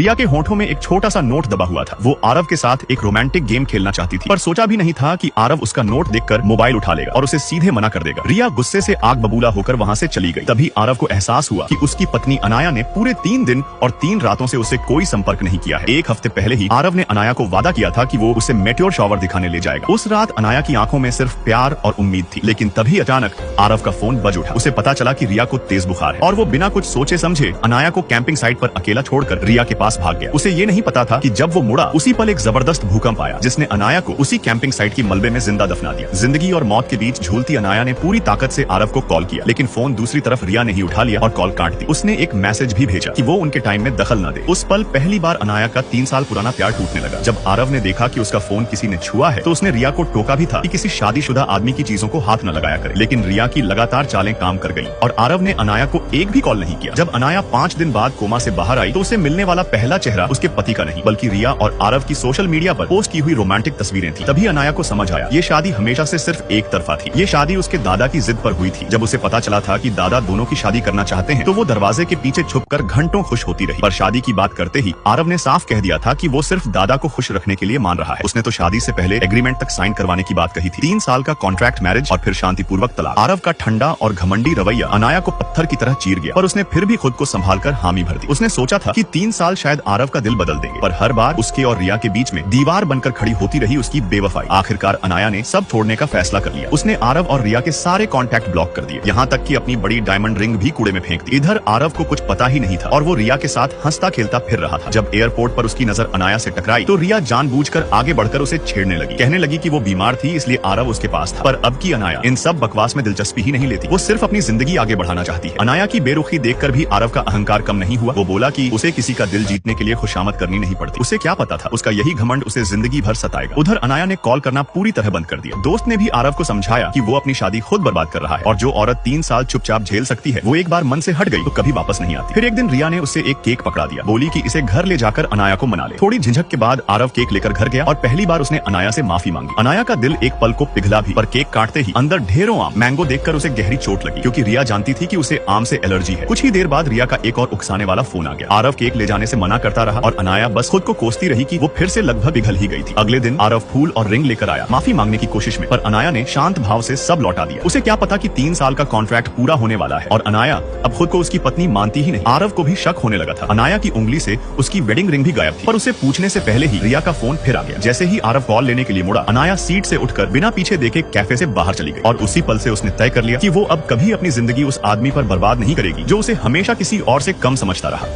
रिया के होठों में एक छोटा सा नोट दबा हुआ था। वो आरव के साथ एक रोमांटिक गेम खेलना चाहती थी, पर सोचा भी नहीं था कि आरव उसका नोट देखकर मोबाइल उठा लेगा और उसे सीधे मना कर देगा। रिया गुस्से से आग बबूला होकर वहाँ से चली गई। तभी आरव को एहसास हुआ कि उसकी पत्नी अनाया ने पूरे 3 दिन और 3 रातों से उससे कोई संपर्क नहीं किया है। 1 हफ्ते पहले ही आरव ने अनाया को वादा किया था कि वो उसे मेट्योर शॉवर दिखाने ले जाएगा। उस रात अनाया की आंखों में सिर्फ प्यार और उम्मीद थी, लेकिन तभी अचानक आरव का फोन बज उठा। उसे पता चला कि रिया को तेज बुखार है और वो बिना कुछ सोचे समझे अनाया को कैंपिंग साइट पर अकेला छोड़कर रिया के पास भाग गया। उसे ये नहीं पता था कि जब वो मुड़ा उसी पल एक जबरदस्त भूकंप आया, जिसने अनाया को उसी कैंपिंग साइट की मलबे में जिंदा दफना दिया। जिंदगी और मौत के बीच झूलती अनाया ने पूरी ताकत से आरव को कॉल किया, लेकिन फोन दूसरी तरफ रिया ने ही उठा लिया और कॉल काट दी। उसने एक मैसेज भी भेजा कि वो उनके टाइम में दखल न दे। उस पल पहली बार अनाया का 3 साल पुराना प्यार टूटने लगा। जब आरव ने देखा कि उसका फोन किसी ने छुआ है तो उसने रिया को टोका भी था कि किसी शादीशुदा आदमी की चीजों को हाथ न लगाया करे, लेकिन रिया की लगातार चालें काम कर गई और आरव ने अनाया को एक भी कॉल नहीं किया। जब अनाया 5 दिन बाद कोमा से बाहर आई तो उसे मिलने वाला पहला चेहरा उसके पति का नहीं बल्कि रिया और आरव की सोशल मीडिया पर पोस्ट की हुई रोमांटिक तस्वीरें थी। तभी अनाया को समझ आया ये शादी हमेशा से सिर्फ एक तरफा थी। ये शादी उसके दादा की जिद पर हुई थी। जब उसे पता चला था कि दादा दोनों की शादी करना चाहते हैं तो वो दरवाजे के पीछे छुपकर घंटों खुश होती रही, पर शादी की बात करते ही आरव ने साफ कह दिया था कि वो सिर्फ दादा को खुश रखने के लिए मान रहा है। उसने तो शादी से पहले एग्रीमेंट तक साइन करवाने की बात कही थी। 3 साल का कॉन्ट्रैक्ट मैरिज और फिर शांतिपूर्वक तलाक। आरव का ठंडा और घमंडी रवैया अनाया को पत्थर की तरह चीर गया, पर उसने फिर भी खुद को संभालकर हामी भर दी। उसने सोचा था कि 3 साल शायद आरव का दिल बदल देंगे, पर हर बार उसके और रिया के बीच में दीवार बनकर खड़ी होती रही उसकी बेवफाई। आखिरकार अनाया ने सब छोड़ने का फैसला कर लिया। उसने आरव और रिया के सारे कॉन्टैक्ट ब्लॉक कर दिए, यहाँ तक कि अपनी बड़ी डायमंड रिंग भी कूड़े में फेंक दी। इधर आरव को कुछ पता ही नहीं था और वो रिया के साथ हंसता खेलता फिर रहा था। जब एयरपोर्ट पर उसकी नजर अनाया से टकराई तो रिया जानबूझकर आगे बढ़कर उसे छेड़ने लगी, कहने लगी कि वो बीमार थी इसलिए आरव उसके पास था। पर अब की अनाया इन सब बकवास में दिलचस्पी ही नहीं लेती, वो सिर्फ अपनी जिंदगी आगे बढ़ाना चाहती है। अनाया की बेरुखी देखकर भी आरव का अहंकार कम नहीं हुआ। वो बोला कि उसे किसी का दिल जीतने के लिए खुशामद करनी नहीं पड़ती। उसे क्या पता था उसका यही घमंड उसे जिंदगी भर सताएगा। उधर अनाया ने कॉल करना पूरी तरह बंद कर दिया। दोस्त ने भी आरव को समझाया कि वो अपनी शादी खुद बर्बाद कर रहा है और जो औरत 3 साल चुपचाप झेल सकती है वो एक बार मन से हट गई तो कभी वापस नहीं आती। फिर एक दिन रिया ने उससे एक केक पकड़ा दिया, बोली कि इसे घर ले जाकर अनाया को मना ले। थोड़ी झिझक के बाद आरव केक लेकर घर गया और पहली बार उसने अनाया से माफी मांगी। अनाया का दिल एक पल को पिघला भी, पर केक काटते ही अंदर ढेरों आम मैंगो देखकर उसे गहरी चोट लगी, क्योंकि रिया जानती थी कि उसे आम से एलर्जी है। कुछ ही देर बाद रिया का एक और उकसाने वाला फोन आ गया। आरव केक ले जाने से मना करता रहा और अनाया बस खुद को कोसती रही कि वो फिर से लगभग पिघल ही गई थी। अगले दिन आरव फूल और रिंग लेकर आया माफी मांगने की कोशिश में, पर अनाया ने शांत भाव से सब लौटा दिया। उसे क्या पता कि 3 साल का कॉन्ट्रैक्ट पूरा होने वाला है और अनाया अब खुद को उसकी पत्नी मानती ही नहीं। आरव को भी शक होने लगा था। अनाया की उंगली से उसकी वेडिंग रिंग भी गायब थी, पर उसे पूछने से पहले ही रिया का फोन फिर आ गया। जैसे ही आरव कॉल लेने के लिए मुड़ा, अनाया सीट से उठकर बिना पीछे देखे कैफे से बाहर चली गई और उसी पल से उसने तय कर लिया कि वो अब कभी अपनी जिंदगी उस आदमी पर बर्बाद नहीं करेगी जो उसे हमेशा किसी और से कम समझता रहा।